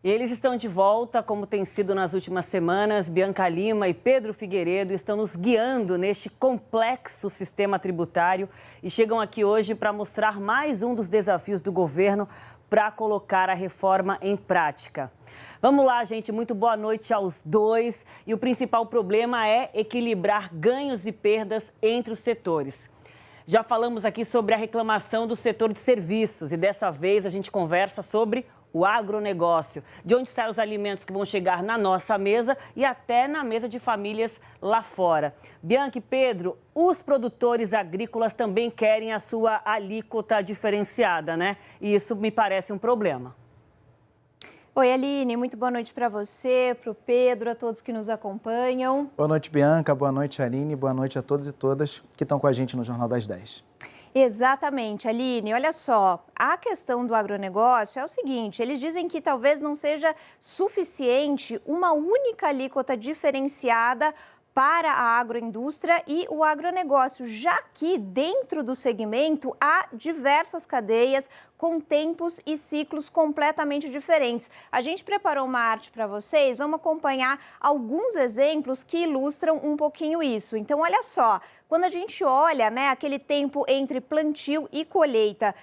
Eles estão de volta, como tem sido nas últimas semanas. Bianca Lima e Pedro Figueiredo estão nos guiando neste complexo sistema tributário e chegam aqui hoje para mostrar mais um dos desafios do governo para colocar a reforma em prática. Vamos lá, gente. Muito boa noite aos dois. E o principal problema é equilibrar ganhos e perdas entre os setores. Já falamos aqui sobre a reclamação do setor de serviços e dessa vez a gente conversa sobre o agronegócio, de onde saem os alimentos que vão chegar na nossa mesa e até na mesa de famílias lá fora. Bianca e Pedro, os produtores agrícolas também querem a sua alíquota diferenciada, né? E isso me parece um problema. Oi, Aline, muito boa noite para você, para o Pedro, a todos que nos acompanham. Boa noite, Bianca, boa noite, Aline, boa noite a todos e todas que estão com a gente no Jornal das 10. Exatamente, Aline. Olha só, a questão do agronegócio é o seguinte, eles dizem que talvez não seja suficiente uma única alíquota diferenciada para a agroindústria e o agronegócio, já que dentro do segmento há diversas cadeias com tempos e ciclos completamente diferentes. A gente preparou uma arte para vocês, vamos acompanhar alguns exemplos que ilustram um pouquinho isso. Então, olha só, quando a gente olha, né, aquele tempo entre plantio e colheita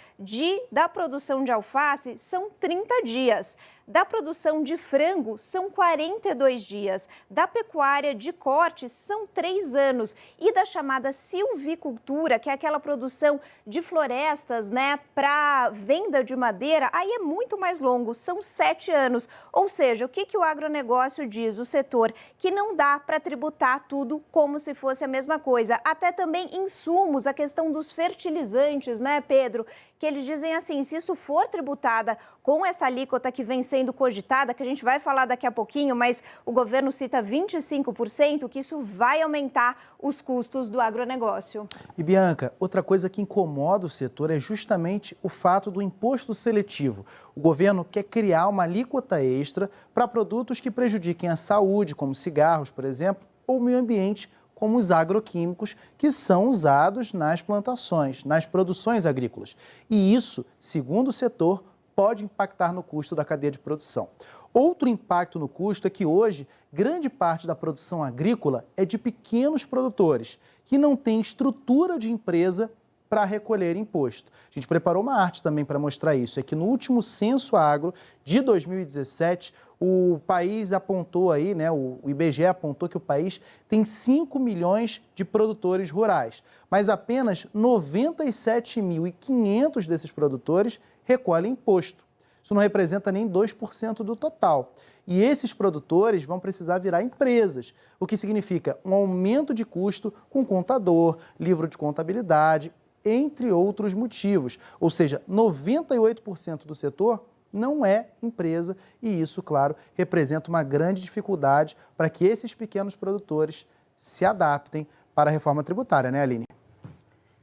da produção de alface, são 30 dias. Da produção de frango, são 42 dias. Da pecuária de corte, são 3 anos. E da chamada silvicultura, que é aquela produção de florestas, né, para venda de madeira, aí é muito mais longo, são 7 anos. Ou seja, o que o agronegócio diz, o setor, que não dá para tributar tudo como se fosse a mesma coisa. Até também insumos, a questão dos fertilizantes, né, Pedro? Que eles dizem assim, se isso for tributada com essa alíquota que vem sendo cogitada, que a gente vai falar daqui a pouquinho, mas o governo cita 25%, que isso vai aumentar os custos do agronegócio. E, Bianca, outra coisa que incomoda o setor é justamente o fato do imposto seletivo. O governo quer criar uma alíquota extra para produtos que prejudiquem a saúde, como cigarros, por exemplo, ou o meio ambiente, como os agroquímicos que são usados nas plantações, nas produções agrícolas. E isso, segundo o setor, pode impactar no custo da cadeia de produção. Outro impacto no custo é que hoje, grande parte da produção agrícola é de pequenos produtores, que não têm estrutura de empresa para recolher imposto. A gente preparou uma arte também para mostrar isso. É que no último Censo Agro de 2017, o país apontou aí, né, o IBGE apontou que o país tem 5 milhões de produtores rurais, mas apenas 97.500 desses produtores recolhem imposto. Isso não representa nem 2% do total. E esses produtores vão precisar virar empresas, o que significa um aumento de custo com contador, livro de contabilidade, entre outros motivos. Ou seja, 98% do setor não é empresa e isso, claro, representa uma grande dificuldade para que esses pequenos produtores se adaptem para a reforma tributária, né, Aline?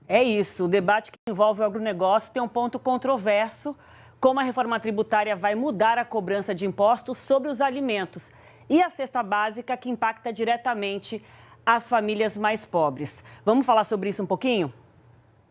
É isso, o debate que envolve o agronegócio tem um ponto controverso, como a reforma tributária vai mudar a cobrança de impostos sobre os alimentos e a cesta básica que impacta diretamente as famílias mais pobres. Vamos falar sobre isso um pouquinho?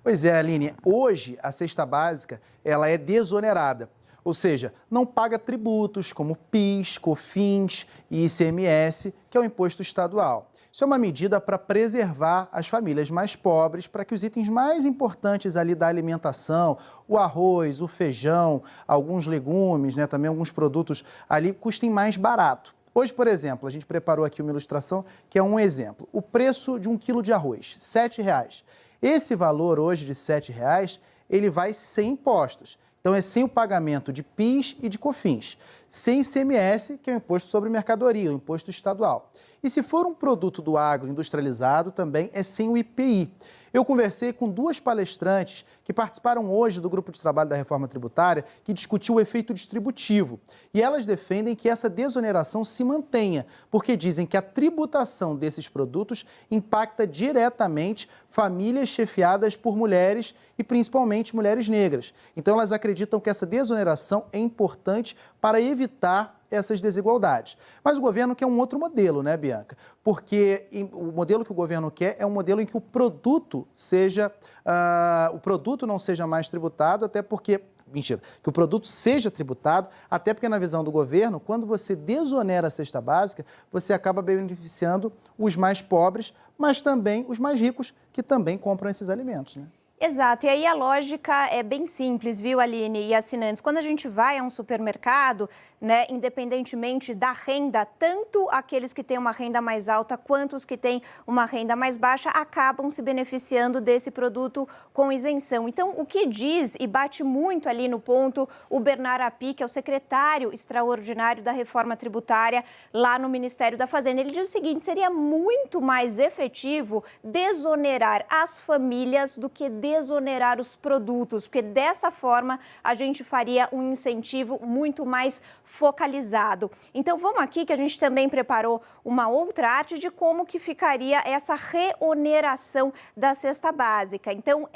Pois é, Aline, hoje a cesta básica ela é desonerada. Ou seja, não paga tributos como PIS, COFINS e ICMS, que é o imposto estadual. Isso é uma medida para preservar as famílias mais pobres, para que os itens mais importantes ali da alimentação, o arroz, o feijão, alguns legumes, né, também alguns produtos ali, custem mais barato. Hoje, por exemplo, a gente preparou aqui uma ilustração que é um exemplo. O preço de 1 quilo de arroz, R$ 7,00. Esse valor hoje de R$ 7,00, ele vai sem impostos. Então, é sem o pagamento de PIS e de COFINS, sem ICMS, que é o imposto sobre mercadoria, o imposto estadual. E se for um produto do agro industrializado, também é sem o IPI. Eu conversei com 2 palestrantes que participaram hoje do grupo de trabalho da reforma tributária que discutiu o efeito distributivo. E elas defendem que essa desoneração se mantenha, porque dizem que a tributação desses produtos impacta diretamente famílias chefiadas por mulheres e principalmente mulheres negras. Então elas acreditam que essa desoneração é importante para evitar essas desigualdades. Mas o governo quer um outro modelo, né, Bianca? Porque o modelo que o governo quer é um modelo em que o produto não seja mais tributado, até porque que o produto seja tributado, até porque na visão do governo, quando você desonera a cesta básica, você acaba beneficiando os mais pobres, mas também os mais ricos, que também compram esses alimentos, né? Exato, e aí a lógica é bem simples, viu, Aline e assinantes? Quando a gente vai a um supermercado, né, independentemente da renda, tanto aqueles que têm uma renda mais alta quanto os que têm uma renda mais baixa acabam se beneficiando desse produto com isenção. Então, o que diz e bate muito ali no ponto o Bernard Api, que é o secretário extraordinário da reforma tributária lá no Ministério da Fazenda, ele diz o seguinte: seria muito mais efetivo desonerar as famílias do que desonerar os produtos, porque dessa forma a gente faria um incentivo muito mais focalizado. Então vamos aqui que a gente também preparou uma outra arte de como que ficaria essa reoneração da cesta básica. Então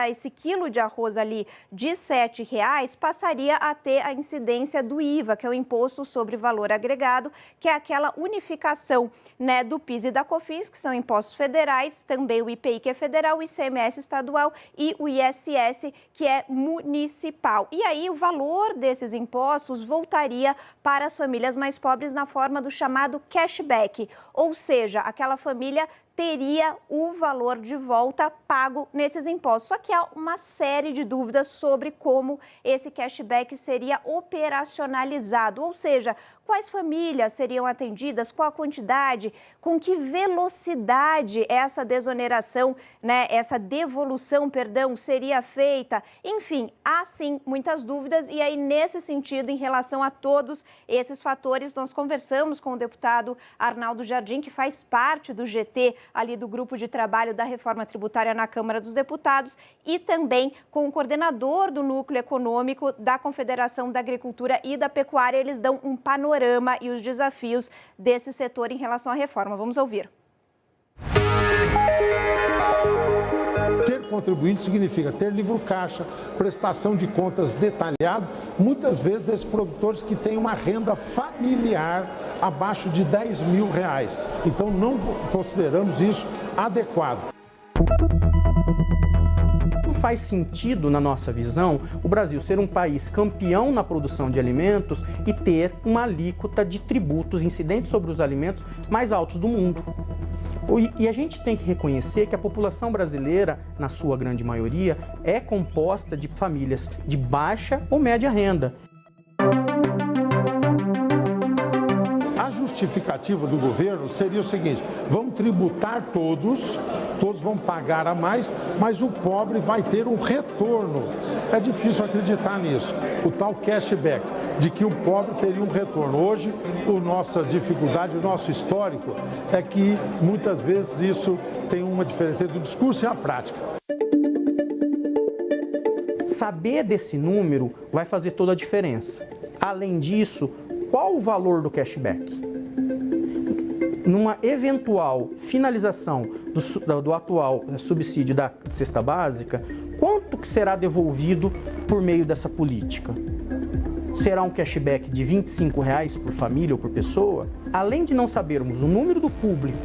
esse quilo de arroz ali de R$ 7,00 passaria a ter a incidência do IVA, que é o Imposto sobre Valor Agregado, que é aquela unificação, né, do PIS e da COFINS, que são impostos federais, também o IPI, que é federal, o ICMS estadual e o ISS, que é municipal. E aí o valor desses impostos voltaria para as famílias mais pobres na forma do chamado cashback, ou seja, aquela família teria o valor de volta pago nesses impostos. Só que há uma série de dúvidas sobre como esse cashback seria operacionalizado, ou seja, quais famílias seriam atendidas, qual a quantidade, com que velocidade essa desoneração, né, essa devolução, perdão, seria feita. Enfim, há sim muitas dúvidas e aí nesse sentido, em relação a todos esses fatores, nós conversamos com o deputado Arnaldo Jardim, que faz parte do GT ali do grupo de trabalho da reforma tributária na Câmara dos Deputados, e também com o coordenador do Núcleo Econômico da Confederação da Agricultura e da Pecuária. Eles dão um panorama e os desafios desse setor em relação à reforma. Vamos ouvir. Ter contribuinte significa ter livro caixa, prestação de contas detalhada, muitas vezes desses produtores que têm uma renda familiar abaixo de R$10.000. Então não consideramos isso adequado. Não faz sentido, na nossa visão, o Brasil ser um país campeão na produção de alimentos e ter uma alíquota de tributos incidentes sobre os alimentos mais altos do mundo. E a gente tem que reconhecer que a população brasileira, na sua grande maioria, é composta de famílias de baixa ou média renda. A justificativa do governo seria o seguinte: vamos tributar todos vão pagar a mais, mas o pobre vai ter um retorno. É difícil acreditar nisso, o tal cashback, de que o pobre teria um retorno. Hoje, a nossa dificuldade, o nosso histórico é que muitas vezes isso tem uma diferença entre o discurso e a prática. Saber desse número vai fazer toda a diferença. Além disso, qual o valor do cashback? Numa eventual finalização do atual subsídio da cesta básica, quanto que será devolvido por meio dessa política? Será um cashback de R$ 25,00 por família ou por pessoa? Além de não sabermos o número do público,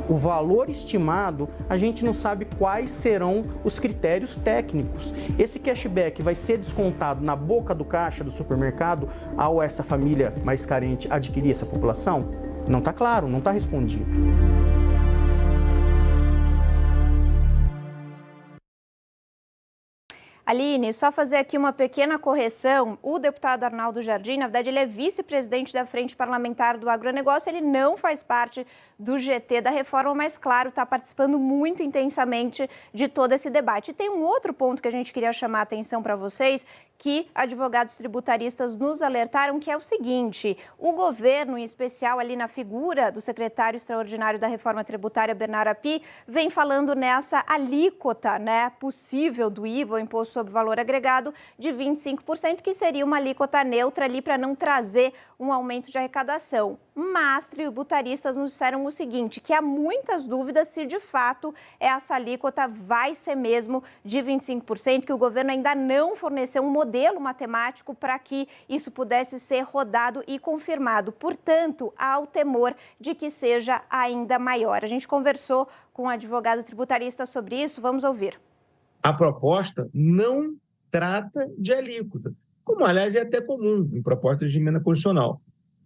o valor estimado, a gente não sabe quais serão os critérios técnicos. Esse cashback vai ser descontado na boca do caixa do supermercado ao essa família mais carente adquirir essa população? Não está claro, não está respondido. Aline, só fazer aqui uma pequena correção. O deputado Arnaldo Jardim, na verdade, ele é vice-presidente da Frente Parlamentar do Agronegócio, ele não faz parte do GT da reforma, mas, claro, está participando muito intensamente de todo esse debate. E tem um outro ponto que a gente queria chamar a atenção para vocês, que advogados tributaristas nos alertaram, que é o seguinte: o governo, em especial ali na figura do secretário extraordinário da reforma tributária, Bernard Api, vem falando nessa alíquota, né, possível do IVA, o Imposto sobre Valor Agregado, de 25%, que seria uma alíquota neutra ali para não trazer um aumento de arrecadação. Mas tributaristas nos disseram o seguinte, que há muitas dúvidas se de fato essa alíquota vai ser mesmo de 25%, que o governo ainda não forneceu um modelo matemático para que isso pudesse ser rodado e confirmado. Portanto, há o temor de que seja ainda maior. A gente conversou com um advogado tributarista sobre isso, vamos ouvir. A proposta não trata de alíquota, como, aliás, é até comum em propostas de emenda constitucional.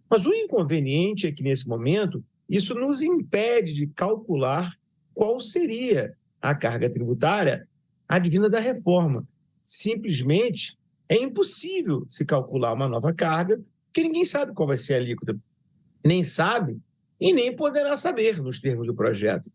Mas o inconveniente é que, nesse momento, isso nos impede de calcular qual seria a carga tributária advinda da reforma. Simplesmente é impossível se calcular uma nova carga, porque ninguém sabe qual vai ser a alíquota. Nem sabe e nem poderá saber nos termos do projeto.